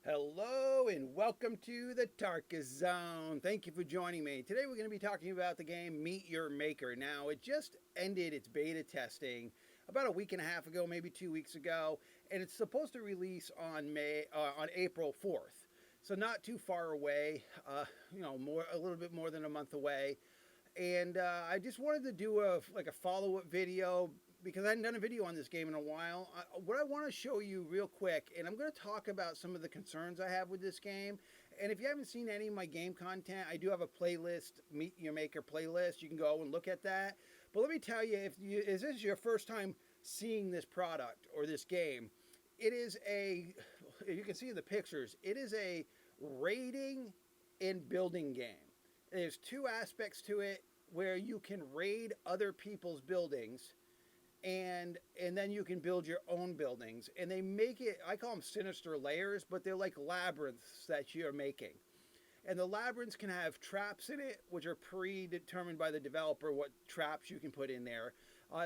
Hello and welcome to the Tarkus Zone. Thank you for joining me. Today we're going to be talking about the game Meet Your Maker. Now, it just ended its beta testing about a week and a half ago, maybe 2 weeks ago, and it's supposed to release on April 4th. So not too far away, a little bit more than a month away. And I just wanted to do a follow-up video because I hadn't done a video on this game in a while. What I want to show you real quick, and I'm going to talk about some of the concerns I have with this game. And if you haven't seen any of my game content, I do have a playlist, Meet Your Maker playlist. You can go and look at that. But let me tell you, is this your first time seeing this product or this game, it is you can see in the pictures, it is a raiding and building game. There's two aspects to it where you can raid other people's buildings and then you can build your own buildings, and they make it, I call them sinister layers, but they're like labyrinths that you're making. And the labyrinths can have traps in it, which are predetermined by the developer what traps you can put in there.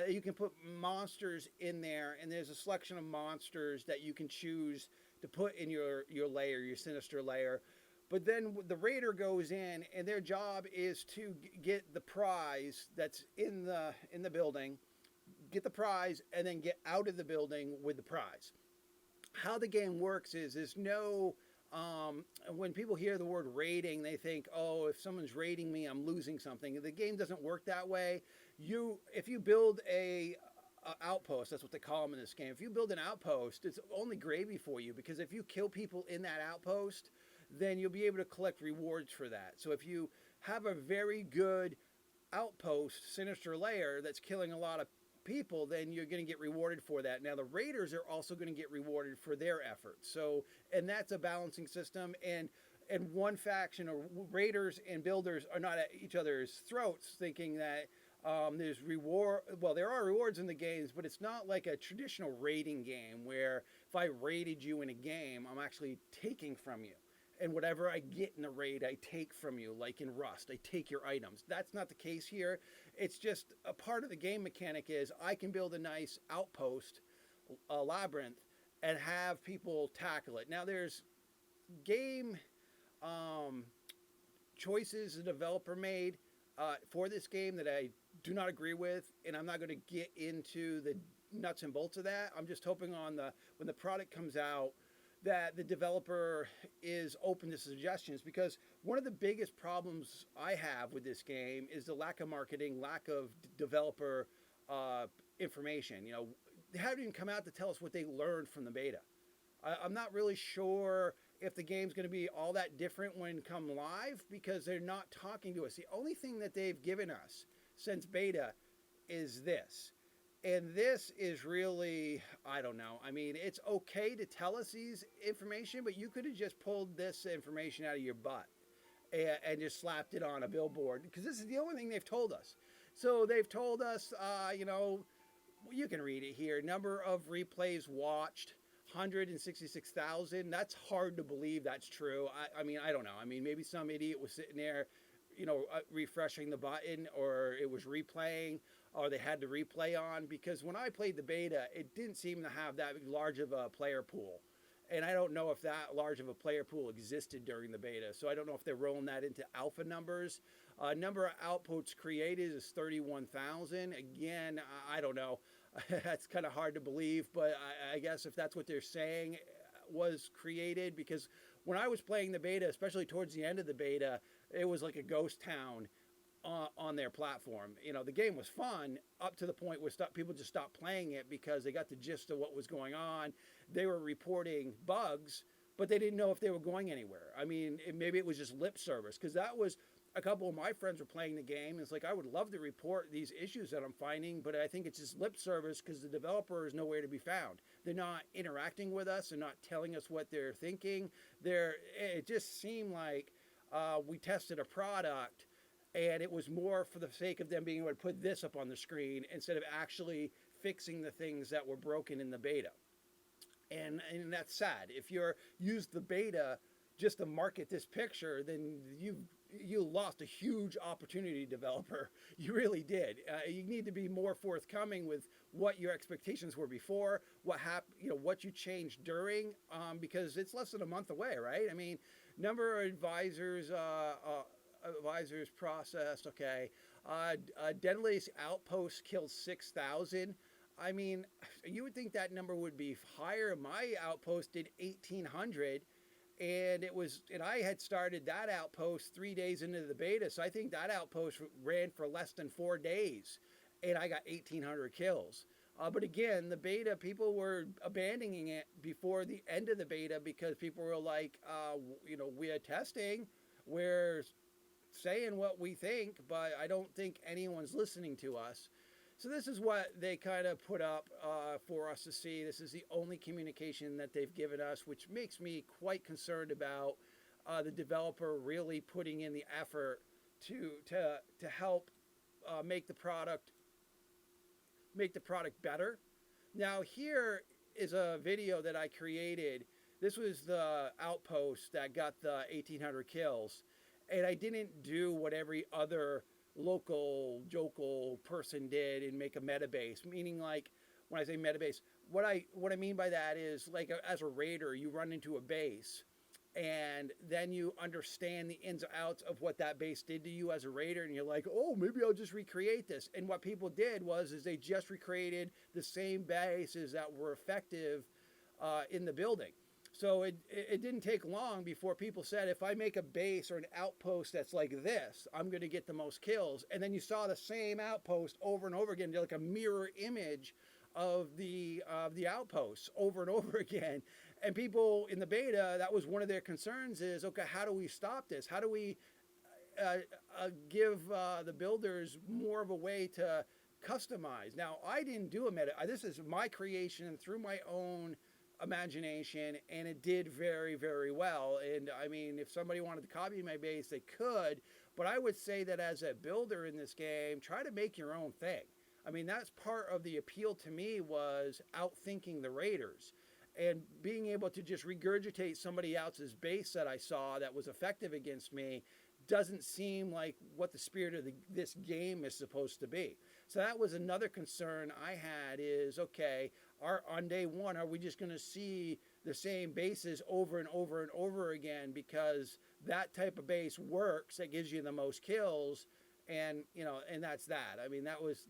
You can put monsters in there, and there's a selection of monsters that you can choose to put in your layer, your sinister layer. But then the raider goes in, and their job is to get the prize that's in the building, get the prize, and then get out of the building with the prize. How the game works is there's no when people hear the word raiding, they think, oh, if someone's raiding me, I'm losing something. The game doesn't work that way. If you build a outpost, that's what they call them in this game. If you build an outpost, it's only gravy for you, because if you kill people in that outpost, then you'll be able to collect rewards for that. So if you have a very good outpost, sinister layer, that's killing a lot of people, then you're going to get rewarded for that. Now the raiders are also going to get rewarded for their efforts. So, and that's a balancing system. And one faction, or raiders and builders, are not at each other's throats thinking that there's reward. Well, there are rewards in the games, but it's not like a traditional raiding game where if I raided you in a game, I'm actually taking from you. And whatever I get in the raid, I take from you, like in Rust. I take your items. That's not the case here. It's just a part of the game mechanic is I can build a nice outpost, a labyrinth, and have people tackle it. Now, there's game choices the developer made for this game that I do not agree with, and I'm not going to get into the nuts and bolts of that. I'm just hoping when the product comes out, that the developer is open to suggestions, because one of the biggest problems I have with this game is the lack of marketing, lack of developer information. They haven't even come out to tell us what they learned from the beta. I'm not really sure if the game's going to be all that different when come live, because they're not talking to us. The only thing that they've given us since beta is this. And this is really, I don't know. I mean, it's okay to tell us these information, but you could have just pulled this information out of your butt and just slapped it on a billboard, because this is the only thing they've told us. So they've told us, you can read it here. Number of replays watched, 166,000. That's hard to believe that's true. I mean, I don't know. I mean, maybe some idiot was sitting there, refreshing the button, or it was replaying, or they had to replay on, because when I played the beta, it didn't seem to have that large of a player pool. And I don't know if that large of a player pool existed during the beta. So I don't know if they're rolling that into alpha numbers. Number of outposts created is 31,000. Again, I don't know. That's kind of hard to believe, but I guess if that's what they're saying was created, because when I was playing the beta, especially towards the end of the beta, it was like a ghost town on their platform. The game was fun up to the point where people just stopped playing it because they got the gist of what was going on. They were reporting bugs, but they didn't know if they were going anywhere. I mean, maybe it was just lip service, because that was a couple of my friends were playing the game. It's like, I would love to report these issues that I'm finding, but I think it's just lip service, because the developer is nowhere to be found. They're not interacting with us. They're not telling us what they're thinking. It just seemed like we tested a product, and it was more for the sake of them being able to put this up on the screen instead of actually fixing the things that were broken in the beta. And that's sad. If you're used the beta just to market this picture, then you lost a huge opportunity, developer. You really did. You need to be more forthcoming with what your expectations were before, what happened, what you changed during, because it's less than a month away, right? I mean, number of advisors processed. Okay, deadliest outpost killed 6,000. I mean, you would think that number would be higher. My outpost did 1,800, and I had started that outpost 3 days into the beta, so I think that outpost ran for less than 4 days, and I got 1,800 kills. But again, the beta, people were abandoning it before the end of the beta because people were like, we are testing, we're saying what we think, but I don't think anyone's listening to us. So this is what they kind of put up for us to see. This is the only communication that they've given us, which makes me quite concerned about the developer really putting in the effort to help make the product better. Now here is a video that I created. This was the outpost that got the 1,800 kills, and I didn't do what every other local jokel person did and make a meta base. Meaning, like, when I say meta base, what I mean by that is, like, as a raider, you run into a base and then you understand the ins and outs of what that base did to you as a raider, and you're like, oh, maybe I'll just recreate this. And what people did is they just recreated the same bases that were effective in the building. So it didn't take long before people said, if I make a base or an outpost that's like this, I'm going to get the most kills. And then you saw the same outpost over and over again, like a mirror image of the outposts over and over again. And people in the beta, that was one of their concerns is, okay, how do we stop this? How do we give the builders more of a way to customize? Now, I didn't do a meta. This is my creation through my own imagination, and it did very, very well. And I mean, if somebody wanted to copy my base, they could, but I would say that as a builder in this game, try to make your own thing. I mean, that's part of the appeal to me, was outthinking the raiders and being able to just regurgitate somebody else's base that I saw that was effective against me. Doesn't seem like what the spirit of this game is supposed to be. So that was another concern I had is, okay, on day one, are we just going to see the same bases over and over and over again because that type of base works, that gives you the most kills, and that's that. I mean, that was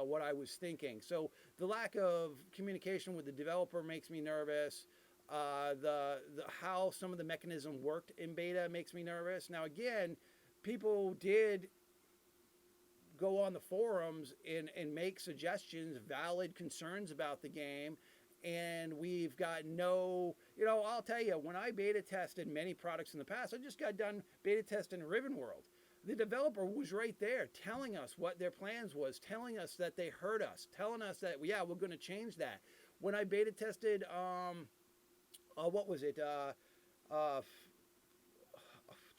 what I was thinking. So the lack of communication with the developer makes me nervous. The how some of the mechanism worked in beta makes me nervous. Now again, people did go on the forums and make suggestions, valid concerns about the game, and we've got I'll tell you, when I beta tested many products in the past, I just got done beta testing Riven World. The developer was right there telling us what their plans was, telling us that they heard us, telling us that, yeah, we're going to change that. When I beta tested what was it?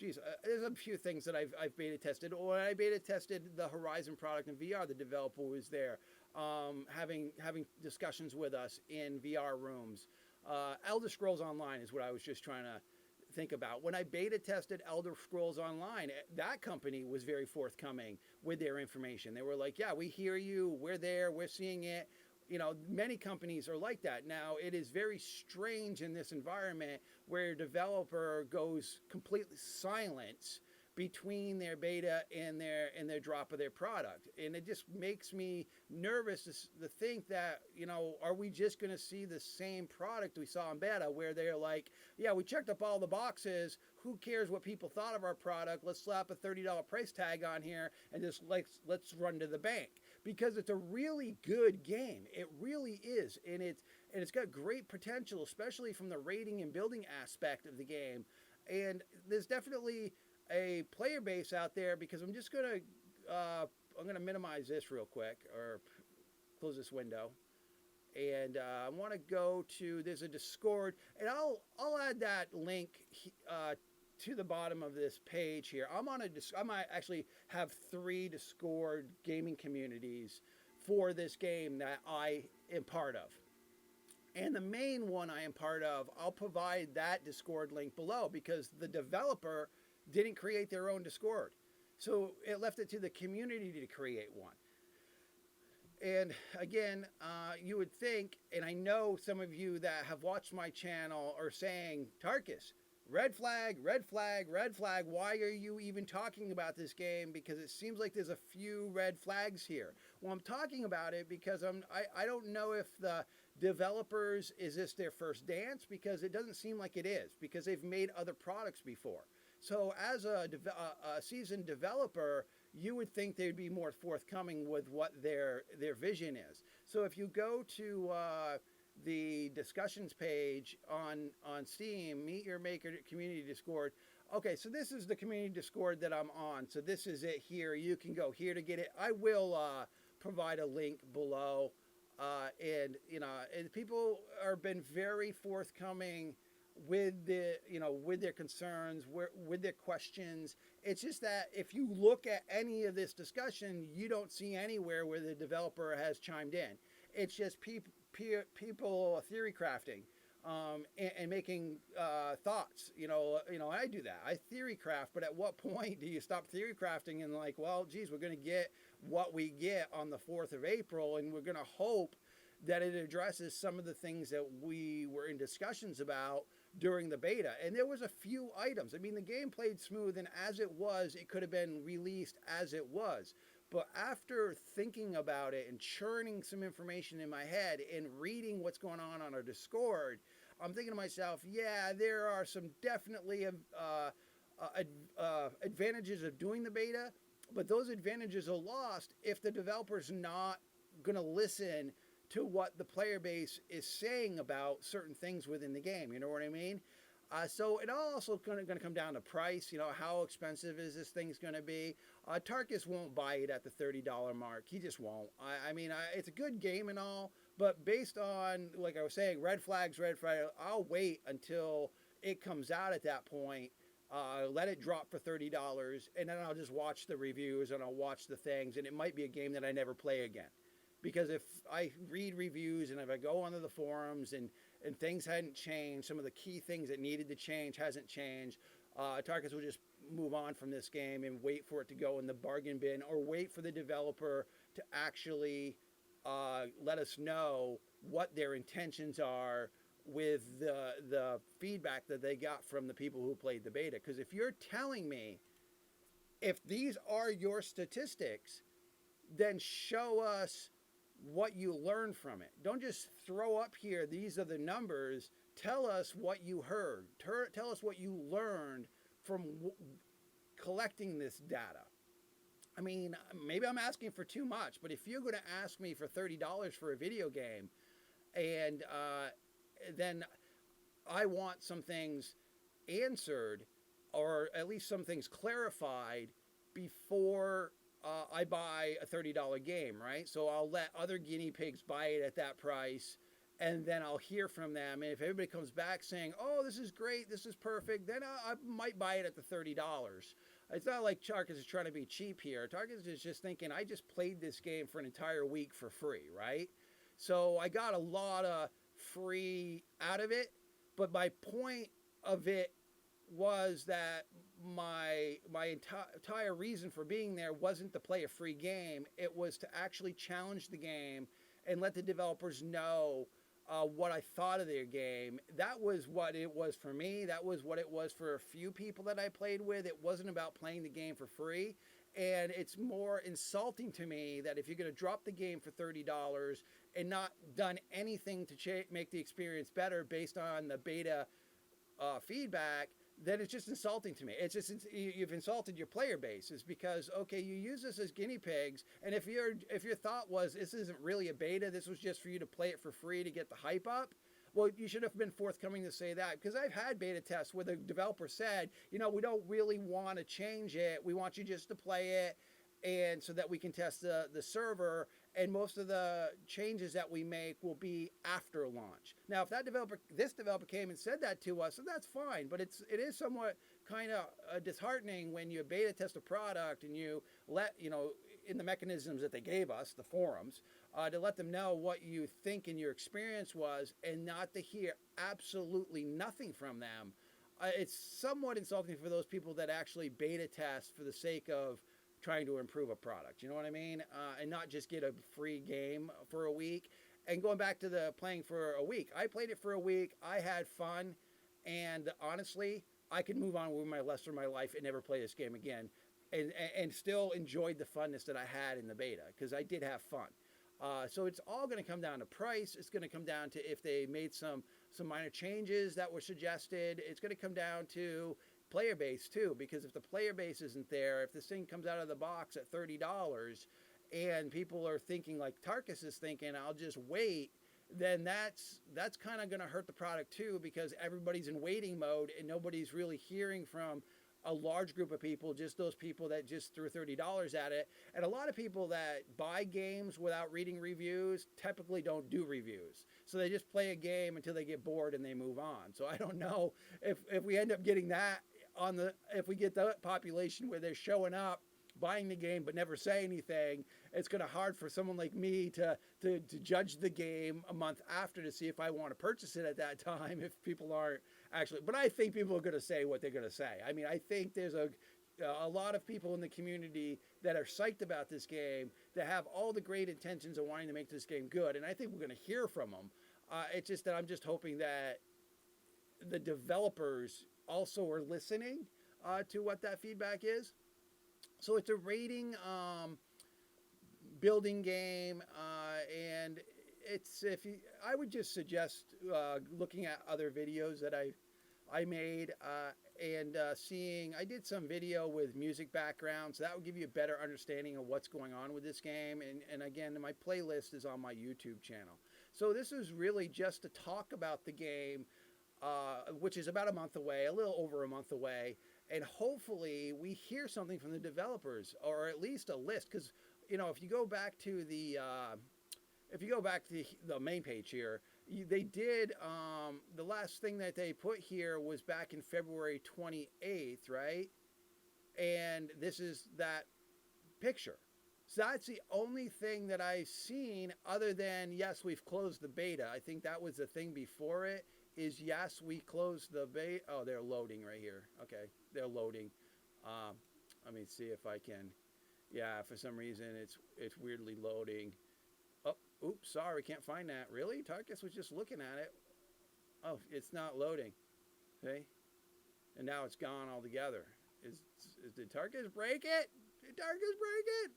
There's a few things that I've beta tested. When I beta tested the Horizon product in VR, the developer was there, having discussions with us in VR rooms. Elder Scrolls Online is what I was just trying to think about. When I beta tested Elder Scrolls Online, that company was very forthcoming with their information. They were like, yeah, we hear you, we're there, we're seeing it. Many companies are like that. Now, it is very strange in this environment where a developer goes completely silent between their beta and their drop of their product. And it just makes me nervous to think that, are we just going to see the same product we saw in beta where they're like, yeah, we checked up all the boxes. Who cares what people thought of our product? Let's slap a $30 price tag on here and just let's run to the bank. Because it's a really good game. It really is. And it's got great potential, especially from the raiding and building aspect of the game. And there's definitely a player base out there, because I'm going to minimize this real quick, or close this window. And I want to go to, there's a Discord, and I'll add that link to the bottom of this page here. I might actually have 3 Discord gaming communities for this game that I am part of. And the main one I am part of, I'll provide that Discord link below, because the developer didn't create their own Discord. So it left it to the community to create one. And again, you would think, and I know some of you that have watched my channel are saying, Tarkus, red flag, red flag, red flag. Why are you even talking about this game? Because it seems like there's a few red flags here. Well, I'm talking about it because I don't know if the developers, is this their first dance? Because it doesn't seem like it is, because they've made other products before. So as a seasoned developer, you would think they'd be more forthcoming with what their vision is. So if you go to the discussions page on Steam, Meet Your Maker Community Discord. Okay, so this is the community Discord that I'm on. So this is it here. You can go here to get it. I will provide a link below. And people are been very forthcoming with with their concerns, with their questions. It's just that if you look at any of this discussion, you don't see anywhere where the developer has chimed in. It's just people theory crafting, and making thoughts. I do that. I theory craft, but at what point do you stop theory crafting and like, well, geez, we're going to get what we get on the 4th of April, and we're going to hope that it addresses some of the things that we were in discussions about during the beta. And there was a few items. I mean, the game played smooth, and as it was, it could have been released as it was. But after thinking about it and churning some information in my head and reading what's going on our Discord, I'm thinking to myself, yeah, there are some definitely advantages of doing the beta, but those advantages are lost if the developer's not going to listen to what the player base is saying about certain things within the game. You know what I mean? So it also going to come down to price. How expensive is this thing's going to be? Tarkus won't buy it at the $30 mark. He just won't. It's a good game and all, but based on, like I was saying, red flags, I'll wait until it comes out at that point. Let it drop for $30, and then I'll just watch the reviews and I'll watch the things, and it might be a game that I never play again. Because if I read reviews and if I go onto the forums and things hadn't changed, some of the key things that needed to change hasn't changed, Tarkus will just move on from this game and wait for it to go in the bargain bin, or wait for the developer to actually let us know what their intentions are with the feedback that they got from the people who played the beta. Because if you're telling me, if these are your statistics, then show us what you learned from it. Don't just throw up here, these are the numbers. Tell us what you heard. Tell us what you learned from collecting this data. I mean, maybe I'm asking for too much, but if you're going to ask me for $30 for a video game, and then I want some things answered, or at least some things clarified before I buy a $30 game, right? So I'll let other guinea pigs buy it at that price, and then I'll hear from them. And if everybody comes back saying, oh, this is great, this is perfect, then I might buy it at the $30. It's not like Tarkus is trying to be cheap here. Tarkus is just thinking, I just played this game for an entire week for free, right? So I got a lot of free out of it, but my point of it was that my entire reason for being there wasn't to play a free game. It was to actually challenge the game and let the developers know what I thought of their game. That was what it was for me. That was what it was for a few people that I played with. It wasn't about playing the game for free. And it's more insulting to me that if you're going to drop the game for $30 and not done anything to make the experience better based on the beta feedback, then it's just insulting to me. It's just, you've insulted your player base. It's because, okay, you use this as guinea pigs, and if your thought was this isn't really a beta, this was just for you to play it for free to get the hype up, well, you should have been forthcoming to say that. Because I've had beta tests where the developer said, we don't really want to change it. We want you just to play it, and so that we can test the server, and most of the changes that we make will be after launch. Now, if this developer came and said that to us, then that's fine, but it is somewhat kind of disheartening when you beta test a product and you let, in the mechanisms that they gave us, the forums, to let them know what you think and your experience was, and not to hear absolutely nothing from them. It's somewhat insulting for those people that actually beta test for the sake of trying to improve a product. You know what I mean? And not just get a free game for a week. And going back to the playing for a week, I played it for a week. I had fun, and honestly, I could move on with my rest of my life and never play this game again, and still enjoyed the funness that I had in the beta because I did have fun. So it's all going to come down to price. It's going to come down to if they made some minor changes that were suggested. It's going to come down to player base too, because if the player base isn't there, if this thing comes out of the box at $30 and people are thinking like Tarkus is thinking, I'll just wait, then that's kind of going to hurt the product too, because everybody's in waiting mode and nobody's really hearing from a large group of people, just those people that just threw $30 at it. And a lot of people that buy games without reading reviews typically don't do reviews. So they just play a game until they get bored and they move on. So I don't know if we end up getting that if we get the population where they're showing up, buying the game but never say anything, it's going to hard for someone like me to judge the game a month after to see if I want to purchase it at that time if people aren't actually. But I think people are going to say what they're going to say. I mean, I think there's a lot of people in the community that are psyched about this game, that have all the great intentions of wanting to make this game good, and I think we're going to hear from them. It's just that I'm just hoping that the developers also are listening to what that feedback is. So it's a rating building game, and I would just suggest looking at other videos that I made and seeing. I did some video with music background, so that would give you a better understanding of what's going on with this game. And again, my playlist is on my YouTube channel. So this is really just to talk about the game, which is about a month away, a little over a month away. And hopefully we hear something from the developers, or at least a list. Because, if you go back to the main page here, they did, the last thing that they put here was back in February 28th, right? And this is that picture. So that's the only thing that I've seen other than, yes, we've closed the beta. I think that was the thing before it. Is yes, we closed the beta. Oh, they're loading right here. Okay, they're loading. Let me see if I can. Yeah, for some reason it's weirdly loading. Oh, oops, sorry, can't find that. Really? Tarkus was just looking at it. Oh, it's not loading. Okay, and now it's gone altogether. Did Tarkus break it? Did Tarkus break it?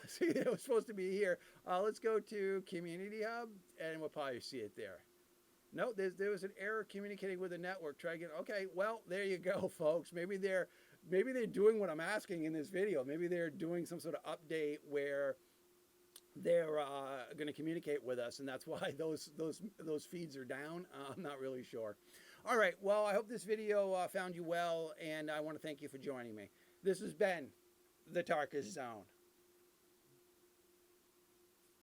See, it was supposed to be here. Let's go to Community Hub, and we'll probably see it there. No, there was an error communicating with the network. Try again. Okay, well, there you go, folks. Maybe they're doing what I'm asking in this video. Maybe they're doing some sort of update where they're going to communicate with us, and that's why those feeds are down. I'm not really sure. All right, well, I hope this video found you well, and I want to thank you for joining me. This has been the Tarkus Zone.